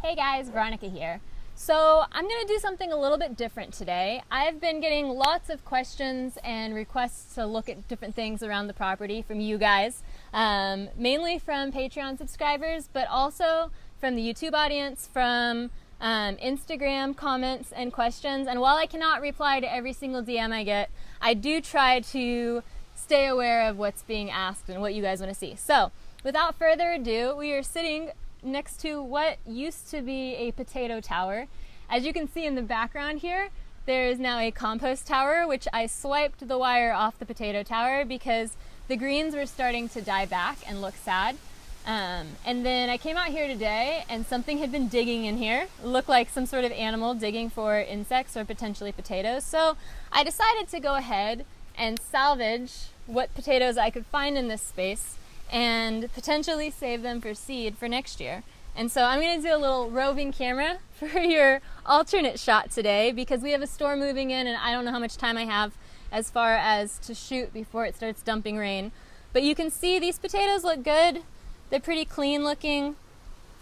Hey guys, Veronica here. So I'm going to do something a little bit different today. I've been getting lots of questions and requests to look at different things around the property from you guys, mainly from Patreon subscribers, but also from the YouTube audience, from Instagram comments and questions. And while I cannot reply to every single DM I get, I do try to stay aware of what's being asked and what you guys want to see. So without further ado, we are sitting next to what used to be a potato tower. As you can see in the background here, there is now a compost tower, which I swiped the wire off the potato tower because the greens were starting to die back and look sad. And then I came out here today and something had been digging in here. It looked like some sort of animal digging for insects or potentially potatoes. So I decided to go ahead and salvage what potatoes I could find in this space and potentially save them for seed for next year. And so I'm going to do a little roving camera for your alternate shot today because we have a storm moving in and I don't know how much time I have as far as to shoot before it starts dumping rain. But you can see these potatoes look good. They're pretty clean looking,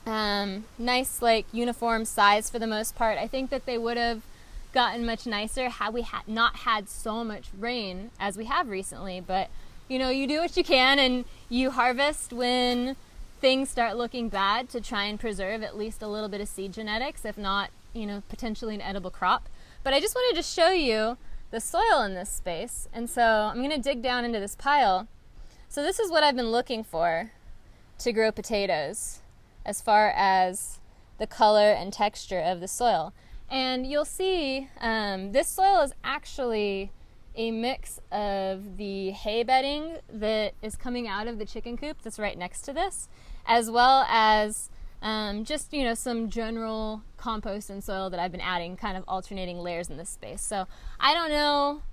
nice like uniform size for the most part. I think that they would have gotten much nicer had we not had so much rain as we have recently, but you know, you do what you can and you harvest when things start looking bad to try and preserve at least a little bit of seed genetics, if not, you know, potentially an edible crop. But I just wanted to show you the soil in this space. And so I'm going to dig down into this pile. So this is what I've been looking for to grow potatoes as far as the color and texture of the soil. And you'll see this soil is actually a mix of the hay bedding that is coming out of the chicken coop that's right next to this, as well as just, you know, some general compost and soil that I've been adding, kind of alternating layers in this space. So I don't know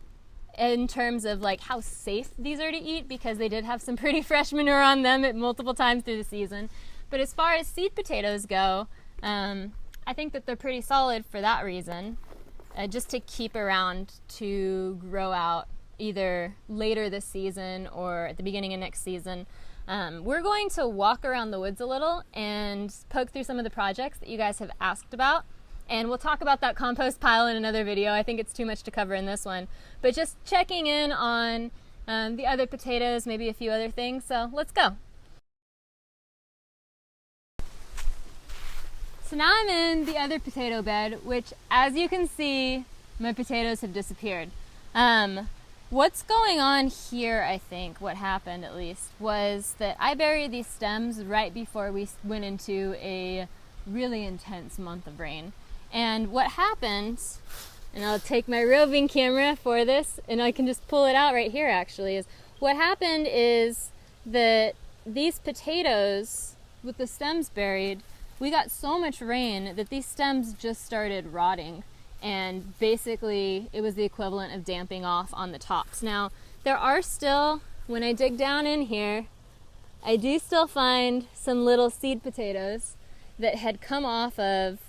in terms of like how safe these are to eat because they did have some pretty fresh manure on them at multiple times through the season. But as far as seed potatoes go, I think that they're pretty solid for that reason. Just to keep around to grow out either later this season or at the beginning of next season. We're going to walk around the woods a little and poke through some of the projects that you guys have asked about. And we'll talk about that compost pile in another video. I think it's too much to cover in this one. But just checking in on the other potatoes, maybe a few other things. So let's go. So now I'm in the other potato bed, which as you can see, my potatoes have disappeared. What's going on here, I think, what happened at least, was that I buried these stems right before we went into a really intense month of rain. And what happened, and I'll take my roving camera for this, and I can just pull it out right here actually, is what happened is that these potatoes with the stems buried, we got so much rain that these stems just started rotting, and basically it was the equivalent of damping off on the tops. Now there are still, when I dig down in here, I do still find some little seed potatoes that had come off of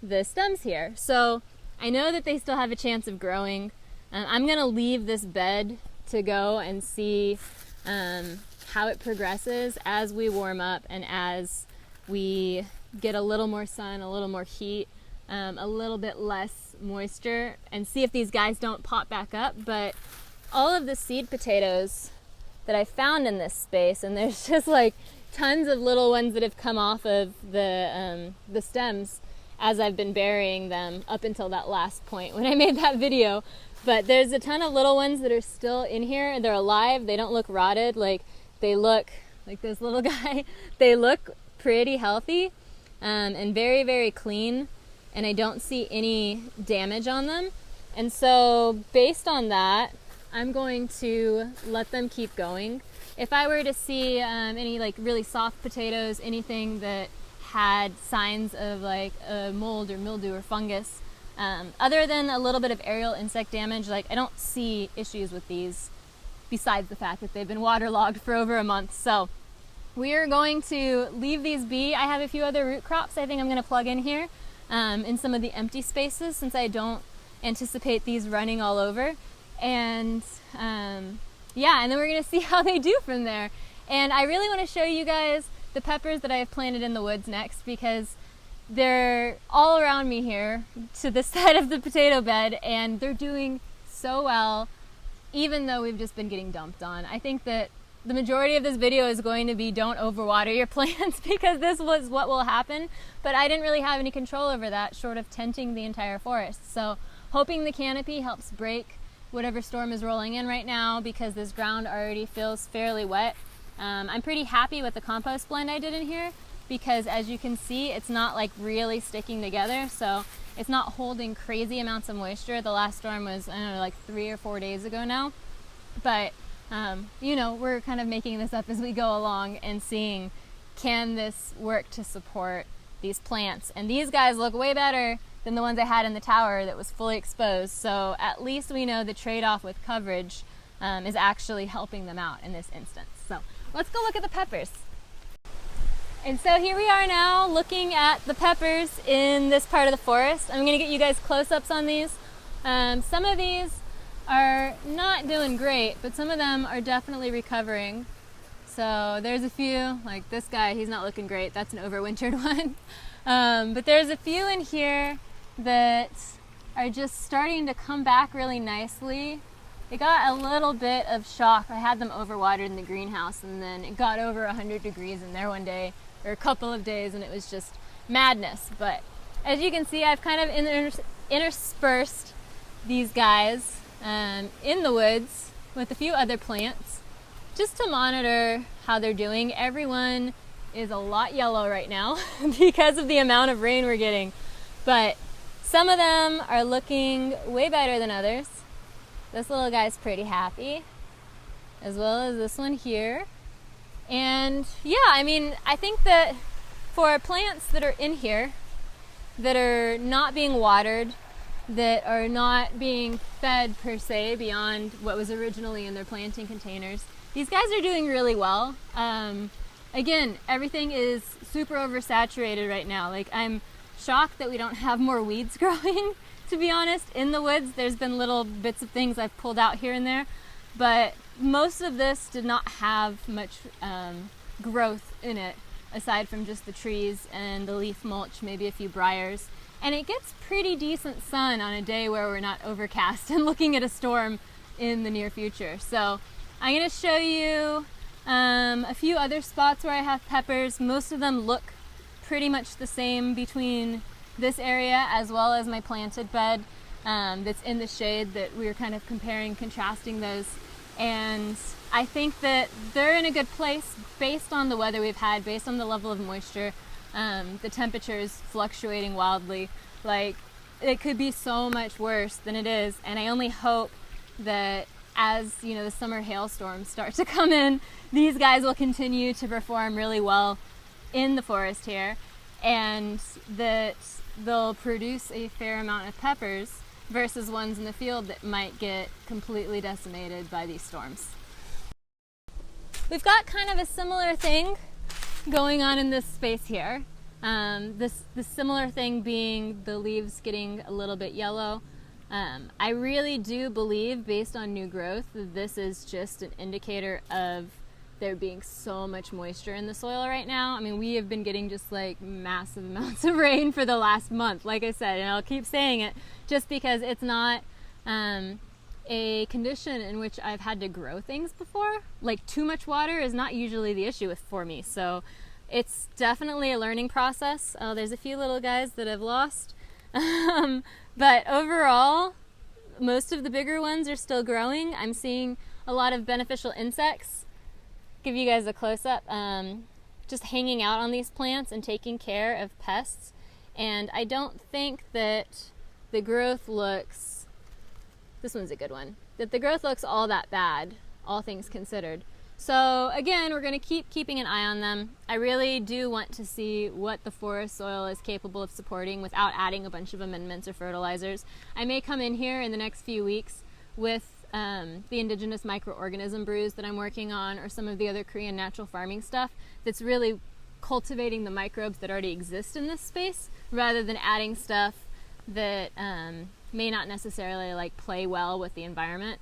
the stems here. So I know that they still have a chance of growing. I'm gonna leave this bed to go and see how it progresses as we warm up and as we get a little more sun, a little more heat, a little bit less moisture, and see if these guys don't pop back up. But all of the seed potatoes that I found in this space, and there's just like tons of little ones that have come off of the stems as I've been burying them up until that last point when I made that video. But there's a ton of little ones that are still in here. They're alive. They don't look rotted. Like they look like this little guy. They look pretty healthy. And very, very clean, and I don't see any damage on them. And so based on that, I'm going to let them keep going. If I were to see any like really soft potatoes, anything that had signs of like a mold or mildew or fungus, other than a little bit of aerial insect damage, like I don't see issues with these besides the fact that they've been waterlogged for over a month. So we are going to leave these be. I have a few other root crops I think I'm going to plug in here in some of the empty spaces since I don't anticipate these running all over. And yeah, and then we're going to see how they do from there. And I really want to show you guys the peppers that I have planted in the woods next because they're all around me here to the side of the potato bed, and they're doing so well, even though we've just been getting dumped on. I think that the majority of this video is going to be don't overwater your plants because this was what will happen, but I didn't really have any control over that short of tenting the entire forest. So hoping the canopy helps break whatever storm is rolling in right now, because this ground already feels fairly wet. I'm pretty happy with the compost blend I did in here, because as you can see, it's not like really sticking together, so it's not holding crazy amounts of moisture. The last storm was, I don't know, like 3 or 4 days ago now, but you know, we're kind of making this up as we go along and seeing, can this work to support these plants? And these guys look way better than the ones I had in the tower that was fully exposed, so at least we know the trade-off with coverage is actually helping them out in this instance. So let's go look at the peppers. And so here we are now looking at the peppers in this part of the forest. I'm gonna get you guys close-ups on these. Some of these are not doing great, but some of them are definitely recovering. So there's a few, like this guy, he's not looking great. That's an overwintered one. But there's a few in here that are just starting to come back really nicely. It got a little bit of shock. I had them overwatered in the greenhouse, and then it got over 100 degrees in there one day, or a couple of days, and it was just madness. But as you can see, I've kind of interspersed these guys in the woods with a few other plants just to monitor how they're doing. Everyone is a lot yellow right now because of the amount of rain we're getting, but some of them are looking way better than others. This little guy's pretty happy, as well as this one here. And yeah, I mean, I think that for plants that are in here that are not being watered, that are not being fed per se beyond what was originally in their planting containers, these guys are doing really well. Again, everything is super oversaturated right now. Like, I'm shocked that we don't have more weeds growing, to be honest. In the woods, there's been little bits of things I've pulled out here and there, but most of this did not have much growth in it, aside from just the trees and the leaf mulch, maybe a few briars. And it gets pretty decent sun on a day where we're not overcast and looking at a storm in the near future. So I'm going to show you a few other spots where I have peppers. Most of them look pretty much the same between this area as well as my planted bed that's in the shade, that we were kind of comparing, contrasting those. And I think that they're in a good place based on the weather we've had, based on the level of moisture. The temperatures fluctuating wildly. Like, it could be so much worse than it is, and I only hope that as, you know, the summer hailstorms start to come in, these guys will continue to perform really well in the forest here, and that they'll produce a fair amount of peppers versus ones in the field that might get completely decimated by these storms. We've got kind of a similar thing going on in this space here. The similar thing being the leaves getting a little bit yellow. I really do believe, based on new growth, that this is just an indicator of there being so much moisture in the soil right now. I mean, we have been getting just like massive amounts of rain for the last month, like I said, and I'll keep saying it just because it's not a condition in which I've had to grow things before. Like, too much water is not usually the issue for me, so it's definitely a learning process. Oh, there's a few little guys that I've lost. But overall, most of the bigger ones are still growing. I'm seeing a lot of beneficial insects. Give you guys a close-up. Just hanging out on these plants and taking care of pests. And I don't think that the growth looks, this one's a good one, that the growth looks all that bad, all things considered. So again, we're going to keep keeping an eye on them. I really do want to see what the forest soil is capable of supporting without adding a bunch of amendments or fertilizers. I may come in here in the next few weeks with the indigenous microorganism brews that I'm working on, or some of the other Korean natural farming stuff that's really cultivating the microbes that already exist in this space, rather than adding stuff that may not necessarily like play well with the environment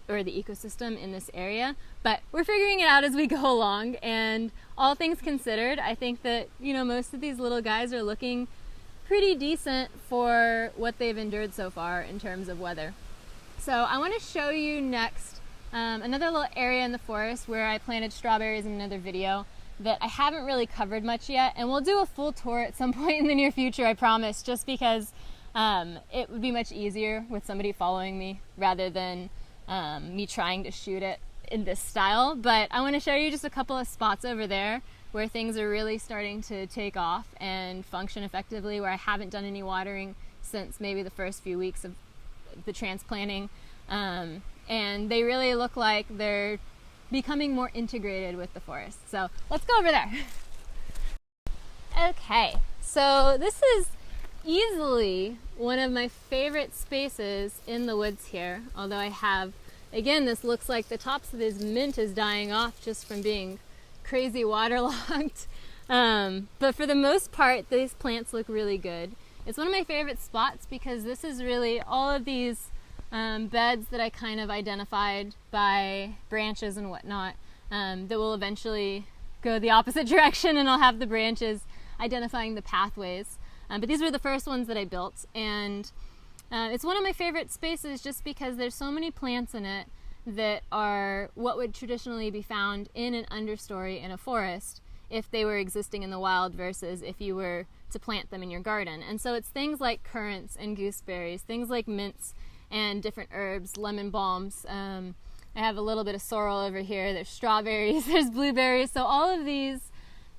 or the ecosystem in this area. But we're figuring it out as we go along, and all things considered, I think that, you know, most of these little guys are looking pretty decent for what they've endured so far in terms of weather. So I want to show you next another little area in the forest where I planted strawberries in another video that I haven't really covered much yet, and we'll do a full tour at some point in the near future, I promise, just because it would be much easier with somebody following me rather than me trying to shoot it in this style. But I want to show you just a couple of spots over there where things are really starting to take off and function effectively, where I haven't done any watering since maybe the first few weeks of the transplanting, and they really look like they're becoming more integrated with the forest. So let's go over there. Okay, so this is easily one of my favorite spaces in the woods here, although I have, again, this looks like the tops of this mint is dying off just from being crazy waterlogged. But for the most part, these plants look really good. It's one of my favorite spots because this is really all of these beds that I kind of identified by branches and whatnot that will eventually go the opposite direction, and I'll have the branches identifying the pathways. But these were the first ones that I built, and it's one of my favorite spaces just because there's so many plants in it that are what would traditionally be found in an understory in a forest if they were existing in the wild versus if you were to plant them in your garden. And so it's things like currants and gooseberries, things like mints and different herbs, lemon balms. I have a little bit of sorrel over here. There's strawberries, there's blueberries. So all of these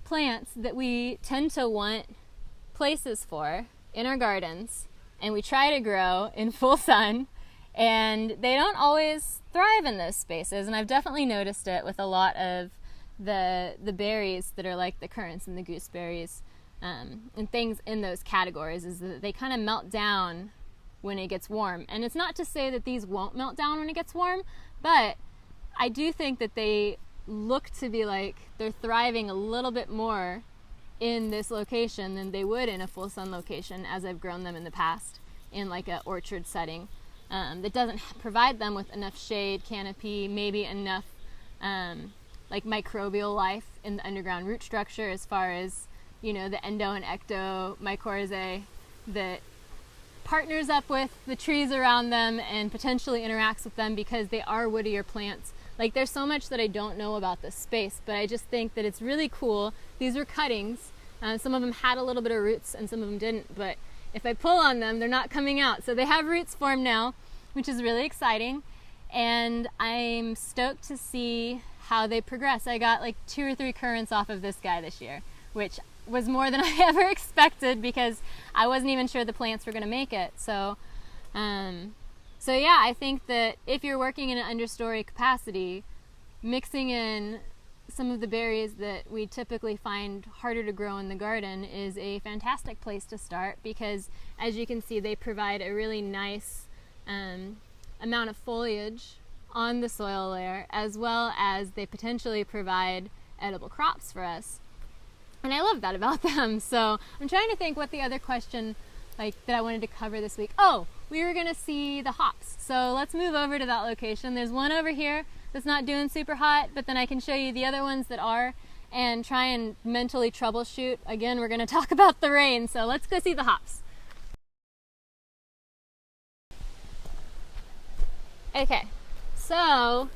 plants that we tend to want places for in our gardens, and we try to grow in full sun, and they don't always thrive in those spaces. And I've definitely noticed it with a lot of the berries that are like the currants and the gooseberries, and things in those categories, is that they kind of melt down when it gets warm. And it's not to say that these won't melt down when it gets warm, but I do think that they look to be like they're thriving a little bit more in this location than they would in a full sun location, as I've grown them in the past in like an orchard setting that doesn't provide them with enough shade, canopy, maybe enough like microbial life in the underground root structure, as far as, you know, the endo and ecto mycorrhizae that partners up with the trees around them and potentially interacts with them, because they are woodier plants. Like, there's so much that I don't know about this space, but I just think that it's really cool. These were cuttings. Some of them had a little bit of roots and some of them didn't, but if I pull on them, they're not coming out. So they have roots formed now, which is really exciting. And I'm stoked to see how they progress. I got like 2 or 3 currants off of this guy this year, which was more than I ever expected because I wasn't even sure the plants were going to make it. So yeah, I think that if you're working in an understory capacity, mixing in some of the berries that we typically find harder to grow in the garden is a fantastic place to start, because as you can see, they provide a really nice amount of foliage on the soil layer, as well as they potentially provide edible crops for us. And I love that about them. So I'm trying to think what the other question that I wanted to cover this week. Oh, we were gonna see the hops. So let's move over to that location. There's one over here that's not doing super hot, but then I can show you the other ones that are and try and mentally troubleshoot. Again, we're gonna talk about the rain, so let's go see the hops. Okay, so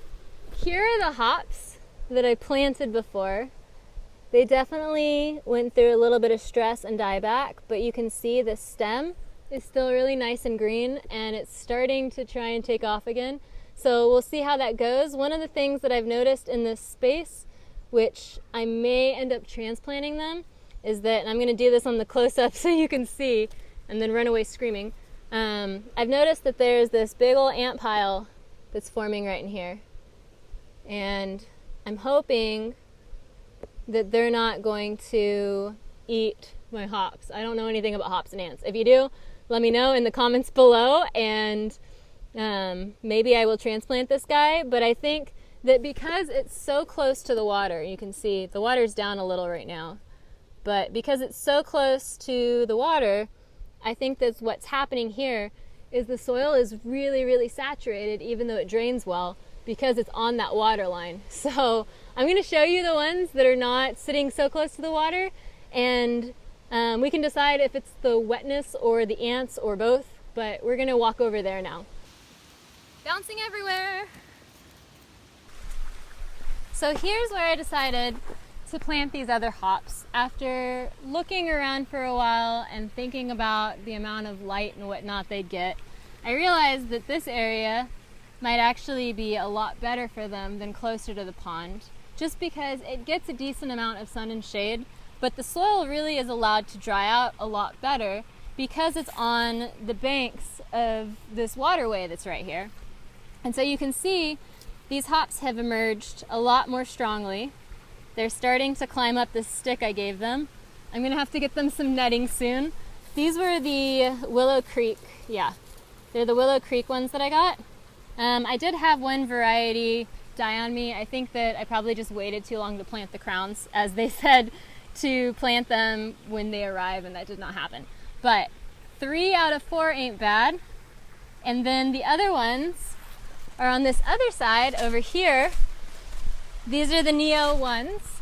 here are the hops that I planted before. They definitely went through a little bit of stress and dieback, but you can see the stem is still really nice and green, and it's starting to try and take off again. So we'll see how that goes. One of the things that I've noticed in this space, which I may end up transplanting them, is that, and I'm going to do this on the close-up so you can see, and then run away screaming. I've noticed that there's this big old ant pile that's forming right in here, and I'm hoping that they're not going to eat my hops. I don't know anything about hops and ants. If you do, let me know in the comments below, and maybe I will transplant this guy. But I think that because it's so close to the water, you can see the water's down a little right now, but because it's so close to the water, I think that's what's happening here is the soil is really, really saturated, even though it drains well, because it's on that water line. So I'm going to show you the ones that are not sitting so close to the water, and We can decide if it's the wetness or the ants or both, but we're gonna walk over there now. Bouncing everywhere. So here's where I decided to plant these other hops. After looking around for a while and thinking about the amount of light and whatnot they'd get, I realized that this area might actually be a lot better for them than closer to the pond, just because it gets a decent amount of sun and shade, but the soil really is allowed to dry out a lot better because it's on the banks of this waterway that's right here. And so you can see these hops have emerged a lot more strongly. They're starting to climb up this stick I gave them. I'm gonna have to get them some netting soon. These were the Willow Creek, yeah, they're the Willow Creek ones that I got. I did have one variety die on me. I think that I probably just waited too long to plant the crowns, as they said to plant them when they arrive, and that did not happen. But 3 out of 4 ain't bad. And then the other ones are on this other side over here. These are the Neo ones.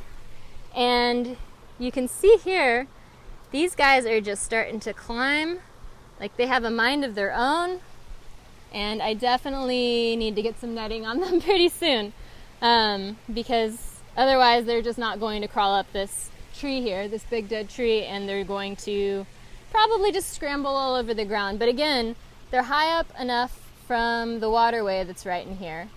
And you can see here, these guys are just starting to climb. Like they have a mind of their own. And I definitely need to get some netting on them pretty soon. Because otherwise they're just not going to crawl up this tree here, this big dead tree, and they're going to probably just scramble all over the ground. But again, they're high up enough from the waterway that's right in here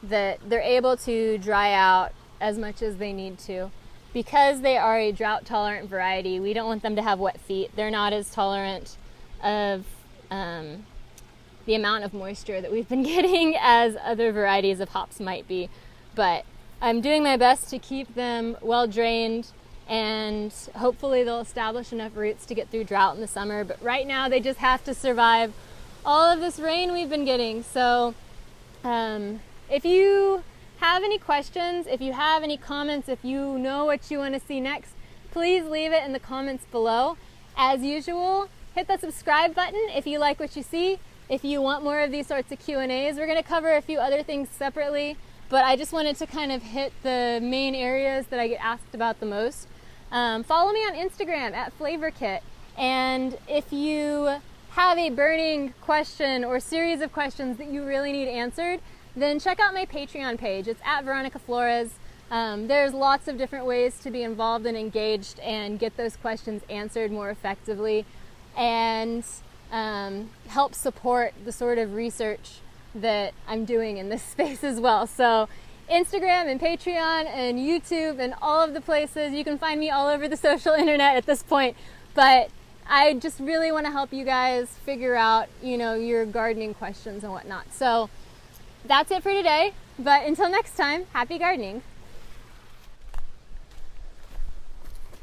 that they're able to dry out as much as they need to. Because they are a drought tolerant variety, we don't want them to have wet feet. They're not as tolerant of the amount of moisture that we've been getting as other varieties of hops might be. But I'm doing my best to keep them well drained, and hopefully they'll establish enough roots to get through drought in the summer. But right now they just have to survive all of this rain we've been getting. So if you have any questions, if you have any comments, if you know what you want to see next, please leave it in the comments below. As usual, hit that subscribe button if you like what you see. If you want more of these sorts of Q&As, we're going to cover a few other things separately, but I just wanted to kind of hit the main areas that I get asked about the most. Follow me on Instagram at FlavorKit, and if you have a burning question or series of questions that you really need answered, then check out my Patreon page. It's at Veronica Flores. There's lots of different ways to be involved and engaged and get those questions answered more effectively, and help support the sort of research that I'm doing in this space as well. So Instagram and Patreon and YouTube and all of the places. You can find me all over the social internet at this point. But I just really want to help you guys figure out, your gardening questions and whatnot. So that's it for today. But until next time, happy gardening.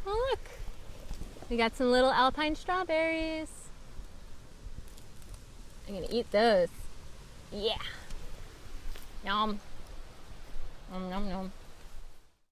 Oh, look. We got some little alpine strawberries. I'm gonna eat those. Yeah. Nom. Nom nom nom.